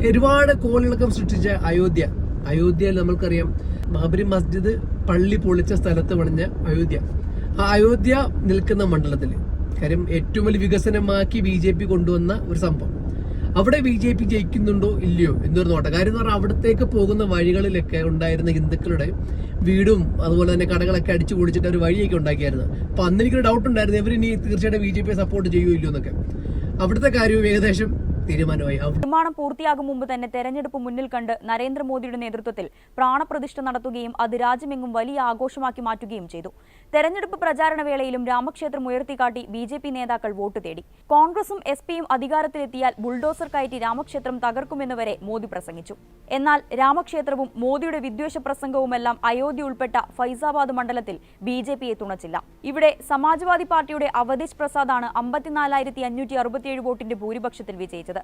ഒരുപാട് കോളിളക്കം സൃഷ്ടിച്ച അയോധ്യയിൽ നമ്മൾക്കറിയാം ബാബരി മസ്ജിദ് പള്ളി പൊളിച്ച സ്ഥലത്ത് പണിഞ്ഞ ആ അയോധ്യ നിൽക്കുന്ന മണ്ഡലത്തിൽ കാര്യം ഏറ്റവും വലിയ വികസനമാക്കി BJP കൊണ്ടുവന്ന ഒരു സംഭവം. അവിടെ BJP ജയിക്കുന്നുണ്ടോ ഇല്ലയോ എന്നൊരു നോട്ടം. കാര്യം എന്ന് പറഞ്ഞാൽ അവിടത്തേക്ക് പോകുന്ന വഴികളിലൊക്കെ ഉണ്ടായിരുന്ന ഹിന്ദുക്കളുടെ വീടും അതുപോലെ തന്നെ കടകളൊക്കെ അടിച്ചു പൊളിച്ചിട്ട് ഒരു വഴിയൊക്കെ ഉണ്ടാക്കിയായിരുന്നു. അപ്പൊ അന്ന് എനിക്കൊരു ഡൗട്ട് ഉണ്ടായിരുന്നു, ഇവരിനി തീർച്ചയായിട്ടും BJP സപ്പോർട്ട് ചെയ്യുമോ ഇല്ലയോ എന്നൊക്കെ. അവിടുത്തെ കാര്യവും ഏകദേശം തീരുമാനമായി. നിർമ്മാണം പൂർത്തിയാകും മുമ്പ് തന്നെ തെരഞ്ഞെടുപ്പ് മുന്നിൽ കണ്ട് നരേന്ദ്രമോദിയുടെ നേതൃത്വത്തിൽ പ്രാണപ്രതിഷ്ഠ നടത്തുകയും അത് രാജ്യമെങ്ങും വലിയ ആഘോഷമാക്കി മാറ്റുകയും ചെയ്തു. തെരഞ്ഞെടുപ്പ് പ്രചാരണ വേളയിലും രാമക്ഷേത്രം ഉയർത്തിക്കാട്ടി BJP നേതാക്കൾ വോട്ട് തേടി. കോൺഗ്രസും SP-യും അധികാരത്തിലെത്തിയാൽ ബുൾഡോസർ കയറ്റി രാമക്ഷേത്രം തകർക്കുമെന്ന് വരെ മോദി പ്രസംഗിച്ചു. എന്നാൽ രാമക്ഷേത്രവും മോദിയുടെ വിദ്വേഷ പ്രസംഗവുമെല്ലാം അയോധ്യ ഉൾപ്പെട്ട ഫൈസാബാദ് മണ്ഡലത്തിൽ BJP-യെ തുണച്ചില്ല. ഇവിടെ സമാജ്വാദി പാർട്ടിയുടെ അവധേഷ് പ്രസാദാണ് 54,567 വോട്ടിന്റെ ഭൂരിപക്ഷത്തിൽ വിജയിച്ചത്.